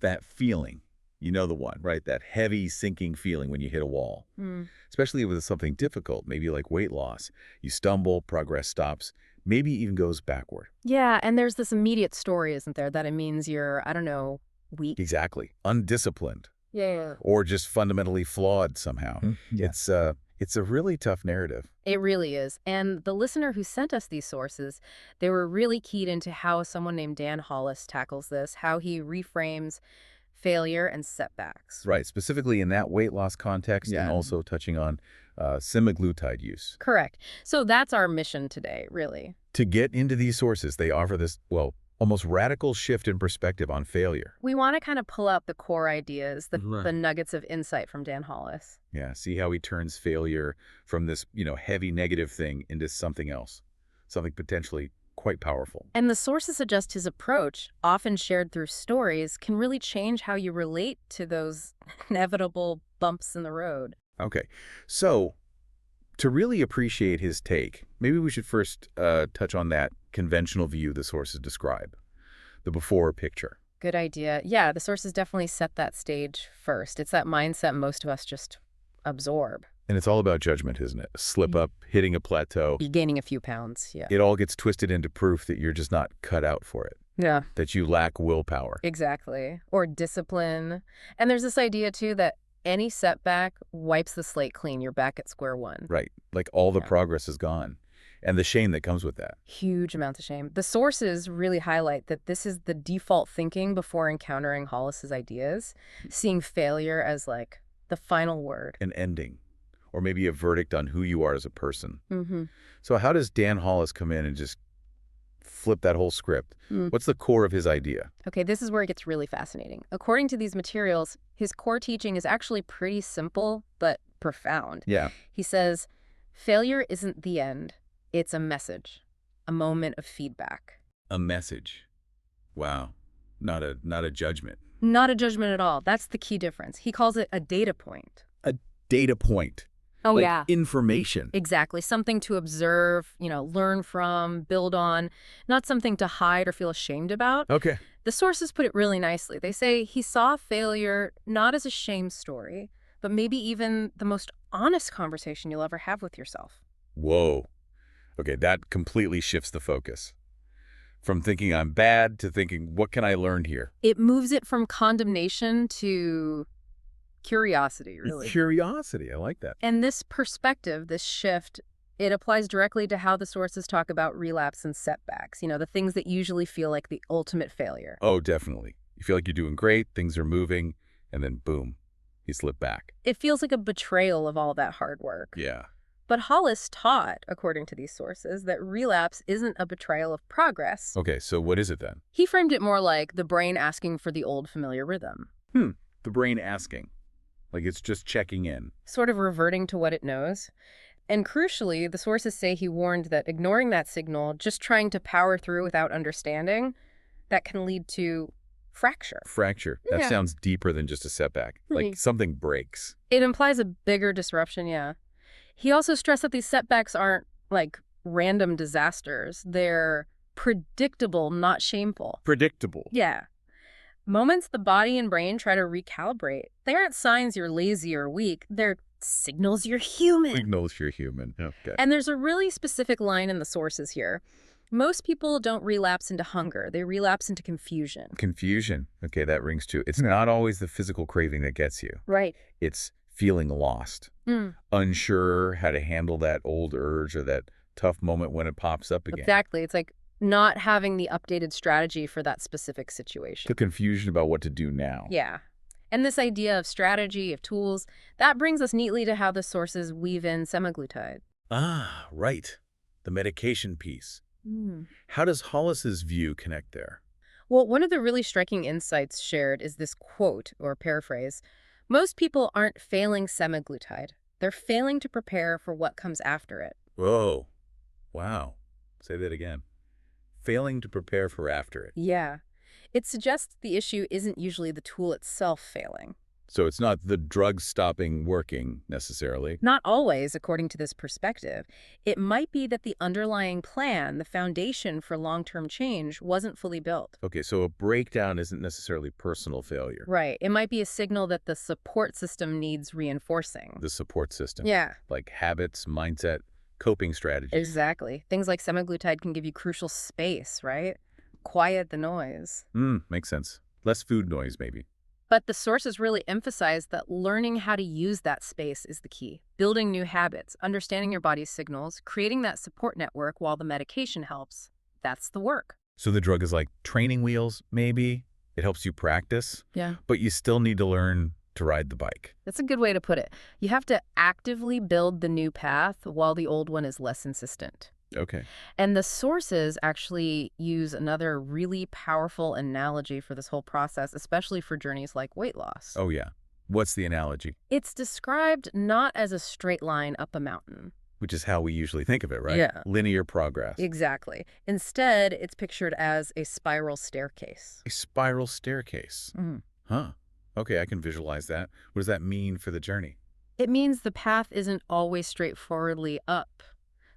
That feeling, you know the one, right? That heavy sinking feeling when you hit a wall, Mm. especially with something difficult, maybe like weight loss. You stumble, progress stops, maybe even goes backward. Yeah, and there's this immediate story, isn't there, that it means you're, I don't know, weak. Exactly. Undisciplined Yeah. or just fundamentally flawed somehow. Yeah. It's a really tough narrative. It really is. And the listener who sent us these sources, they were really keyed into how someone named Dan Hollis tackles this, how he reframes failure and setbacks. Right, specifically in that weight loss context and Yeah. also touching on semaglutide use. Correct. So that's our mission today, really. To get into these sources, they offer this, well, almost radical shift in perspective on failure. We want to kind of pull out the core ideas, the Right. nuggets of insight from Dan Hollis. Yeah, see how he turns failure from this, heavy negative thing into something else, something potentially quite powerful. And the sources suggest his approach, often shared through stories, can really change how you relate to those inevitable bumps in the road. Okay, so to really appreciate his take, maybe we should first touch on that conventional view the sources describe, the before picture. Good idea. Yeah, the sources definitely set that stage first. It's that mindset most of us just absorb. And it's all about judgment, isn't it? A slip up, hitting a plateau. You're gaining a few pounds, yeah. It all gets twisted into proof that you're just not cut out for it, Yeah, that you lack willpower. exactly. Or discipline. And there's this idea, too, that any setback wipes the slate clean. You're back at square one. Right, like all the Yeah. progress is gone. And the shame that comes with that. Huge amounts of shame. The sources really highlight that this is the default thinking before encountering Hollis's ideas, seeing failure as like the final word. An ending, or maybe a verdict on who you are as a person. Mm-hmm. So how does Dan Hollis come in and just flip that whole script? What's the core of his idea? Okay, this is where it gets really fascinating. According to these materials, his core teaching is actually pretty simple but profound. Yeah. He says, failure isn't the end. It's a message, a moment of feedback. A message. Wow. Not a judgment. Not a judgment at all. That's the key difference. He calls it a data point. A data point. Oh, Like yeah. information. Exactly. Something to observe, learn from, build on, not something to hide or feel ashamed about. Okay. The sources put it really nicely. They say he saw failure not as a shame story, but maybe even the most honest conversation you'll ever have with yourself. Whoa. Okay, that completely shifts the focus. From thinking I'm bad to thinking, what can I learn here? It moves it from condemnation to curiosity, really. Curiosity. I like that. And this perspective, this shift, it applies directly to how the sources talk about relapse and setbacks, the things that usually feel like the ultimate failure. Oh, definitely. You feel like you're doing great, things are moving, and then boom, you slip back. It feels like a betrayal of all that hard work. Yeah. But Hollis taught, according to these sources, that relapse isn't a betrayal of progress. Okay, so what is it then? He framed it more like the brain asking for the old familiar rhythm, The brain asking. Like it's just checking in. sort of reverting to what it knows. And crucially, the sources say he warned that ignoring that signal, just trying to power through without understanding, that can lead to fracture. Fracture. That Yeah. sounds deeper than just a setback. Like Mhm. something breaks. It implies a bigger disruption, yeah. He also stressed that these setbacks aren't like random disasters. They're predictable, not shameful. Predictable. Yeah. Moments the body and brain try to recalibrate. They aren't signs you're lazy or weak. They're signals you're human. Signals you're human. Okay. And there's a really specific line in the sources here. Most people don't relapse into hunger. They relapse into confusion. Confusion. Okay, that rings true. It's not always the physical craving that gets you. Right. It's feeling lost. Unsure how to handle that old urge or that tough moment when it pops up again. Exactly. It's like not having the updated strategy for that specific situation. The confusion about what to do now. Yeah. And this idea of strategy, of tools, that brings us neatly to how the sources weave in semaglutide. Ah, right. The medication piece. How does Hollis's view connect there? Well, one of the really striking insights shared is this quote, or paraphrase. Most people aren't failing semaglutide. They're failing to prepare for what comes after it. Whoa. Wow. Say that again. Failing to prepare for after it. Yeah. It suggests the issue isn't usually the tool itself failing. So it's not the drug stopping working necessarily. Not always, according to this perspective. It might be that the underlying plan, the foundation for long-term change, wasn't fully built. Okay, so a breakdown isn't necessarily personal failure. Right. It might be a signal that the support system needs reinforcing. The support system. Yeah, Like habits, mindset, coping strategies. exactly. Things like semaglutide can give you crucial space, right? Quiet the noise. Makes sense. Less food noise, maybe. But the sources really emphasize that learning how to use that space is the key. Building new habits, understanding your body's signals, creating that support network while the medication helps. That's the work. So the drug is like training wheels, maybe. It helps you practice, Yeah. but you still need to learn to ride the bike. That's a good way to put it. You have to actively build the new path while the old one is less insistent. Okay. And the sources actually use another really powerful analogy for this whole process, especially for journeys like weight loss. Oh, yeah. What's the analogy? It's described not as a straight line up a mountain. Which is how we usually think of it, right? Yeah. Linear progress. Exactly. Instead, it's pictured as a spiral staircase. A spiral staircase. Mhm. Huh. Okay, I can visualize that. What does that mean for the journey? It means the path isn't always straightforwardly up.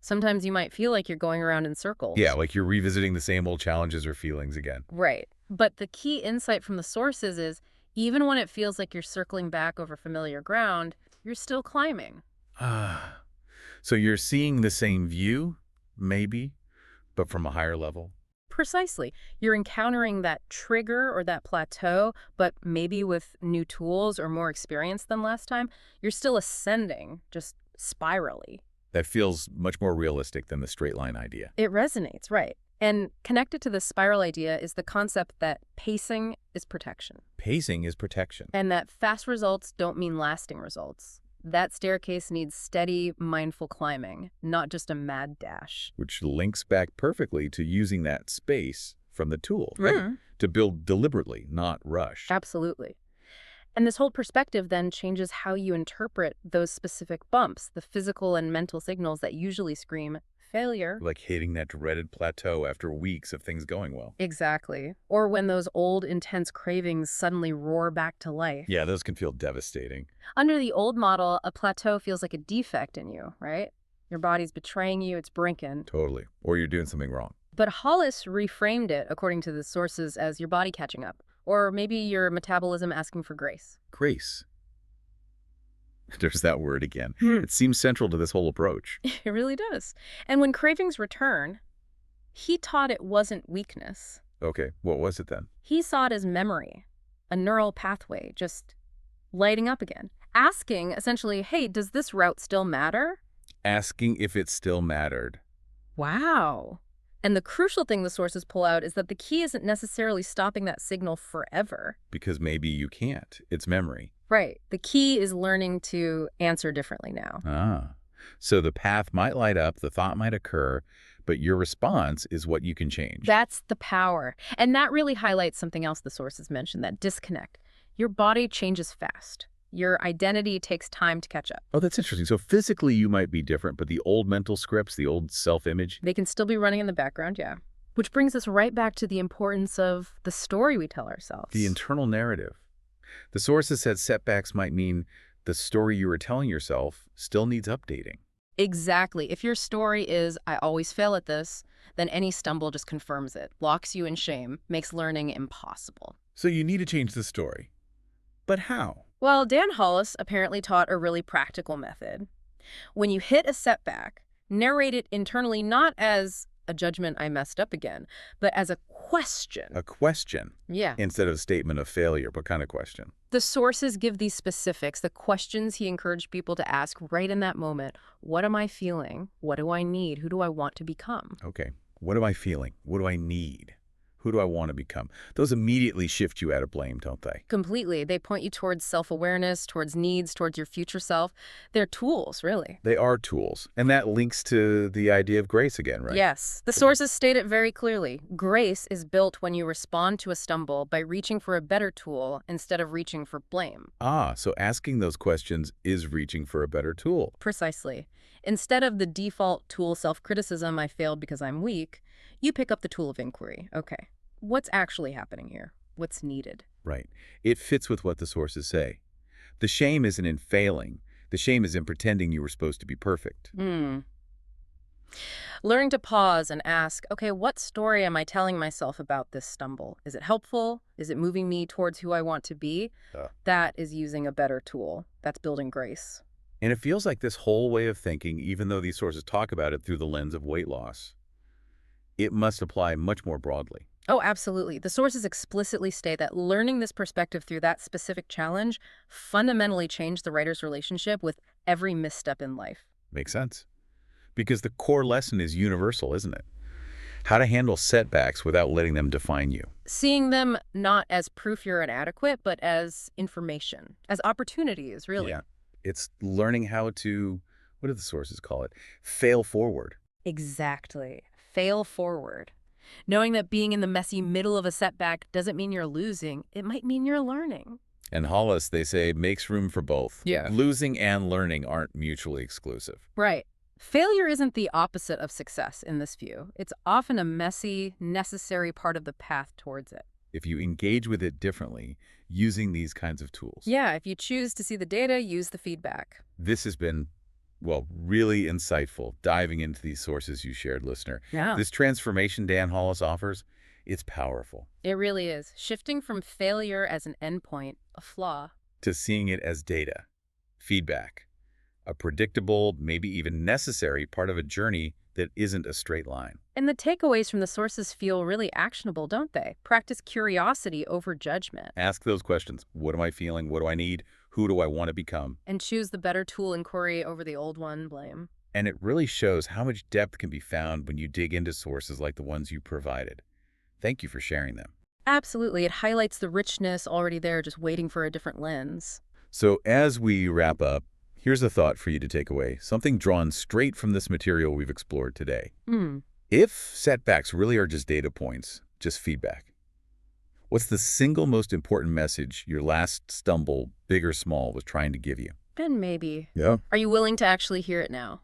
Sometimes you might feel like you're going around in circles. Yeah, like you're revisiting the same old challenges or feelings again. Right. But the key insight from the sources is even when it feels like you're circling back over familiar ground, you're still climbing. Ah. So you're seeing the same view, maybe, but from a higher level? Precisely. You're encountering that trigger or that plateau, but maybe with new tools or more experience than last time. You're still ascending, just spirally. That feels much more realistic than the straight line idea. It resonates, right. And connected to the spiral idea is the concept that pacing is protection, Pacing is protection. and that fast results don't mean lasting results. That staircase needs steady, mindful climbing, not just a mad dash. Which links back perfectly to using that space from the tool, right? Mhm. To build deliberately, not rush. Absolutely. And this whole perspective then changes how you interpret those specific bumps, the physical and mental signals that usually scream failure. Like hitting that dreaded plateau after weeks of things going well. Exactly. Or when those old, intense cravings suddenly roar back to life. Yeah, those can feel devastating. Under the old model, a plateau feels like a defect in you, right? Your body's betraying you, it's breaking. Totally. Or you're doing something wrong. But Hollis reframed it, according to the sources, as your body catching up. Or maybe your metabolism asking for grace. Grace. There's that word again. It seems central to this whole approach. It really does. And when cravings return, he taught it wasn't weakness. Okay, what was it then? He saw it as memory, a neural pathway just lighting up again. Asking, essentially, hey, does this route still matter? Asking if it still mattered. Wow. And the crucial thing the sources pull out is that the key isn't necessarily stopping that signal forever. Because maybe you can't. It's memory. Right. The key is learning to answer differently now. Ah. So the path might light up, the thought might occur, but your response is what you can change. That's the power. And that really highlights something else the sources mentioned, that disconnect. Your body changes fast. Your identity takes time to catch up. Oh, that's interesting. So physically you might be different, but the old mental scripts, the old self-image. They can still be running in the background, yeah. Which brings us right back to the importance of the story we tell ourselves. The internal narrative. The sources said setbacks might mean the story you were telling yourself still needs updating. Exactly. If your story is, I always fail at this, then any stumble just confirms it, locks you in shame, makes learning impossible. So you need to change the story. But how? Well, Dan Hollis apparently taught a really practical method. When you hit a setback, narrate it internally not as a judgment I messed up again, but as a question. A question. Yeah. Instead of a statement of failure, but kind of question. The sources give these specifics, the questions he encouraged people to ask right in that moment. What am I feeling? What do I need? Who do I want to become? Okay. What am I feeling? What do I need? Who do I want to become? Those immediately shift you out of blame, don't they? Completely. They point you towards self-awareness, towards needs, towards your future self. They're tools, really. They are tools. And that links to the idea of grace again, right? Yes. The sources state it very clearly. Grace is built when you respond to a stumble by reaching for a better tool instead of reaching for blame. Ah, so asking those questions is reaching for a better tool. Precisely. Instead of the default tool self-criticism, I failed because I'm weak, you pick up the tool of inquiry. Okay, what's actually happening here? What's needed? Right. It fits with what the sources say. The shame isn't in failing. The shame is in pretending you were supposed to be perfect. Hmm. Learning to pause and ask, okay, what story am I telling myself about this stumble? Is it helpful? Is it moving me towards who I want to be? Uh, That is using a better tool. That's building grace. and it feels like this whole way of thinking, even though these sources talk about it through the lens of weight loss, it must apply much more broadly. Oh, absolutely. The sources explicitly state that learning this perspective through that specific challenge fundamentally changed the writer's relationship with every misstep in life. Makes sense. Because the core lesson is universal, isn't it? How to handle setbacks without letting them define you. Seeing them not as proof you're inadequate, but as information, as opportunities, really. Yeah. It's learning how to, what do the sources call it? Fail forward. Exactly. Fail forward. Knowing that being in the messy middle of a setback doesn't mean you're losing. It might mean you're learning. And Hollis, they say, makes room for both. Yeah. Losing and learning aren't mutually exclusive. Right. Failure isn't the opposite of success in this view. It's often a messy, necessary part of the path towards it. If you engage with it differently, using these kinds of tools. Yeah, if you choose to see the data, use the feedback. This has been, well, really insightful, diving into these sources you shared, listener. Yeah. This transformation Dan Hollis offers, it's powerful. It really is. Shifting from failure as an endpoint, a flaw, To seeing it as data, feedback, a predictable, maybe even necessary part of a journey that isn't a straight line. and the takeaways from the sources feel really actionable, don't they? Practice curiosity over judgment. Ask those questions. What am I feeling? What do I need? Who do I want to become? And choose the better tool inquiry over the old one, blame. And it really shows how much depth can be found when you dig into sources like the ones you provided. Thank you for sharing them. Absolutely. It highlights the richness already there, just waiting for a different lens. So as we wrap up, here's a thought for you to take away, something drawn straight from this material we've explored today. If setbacks really are just data points, just feedback, what's the single most important message your last stumble, big or small, was trying to give you? And maybe. Yeah. Are you willing to actually hear it now?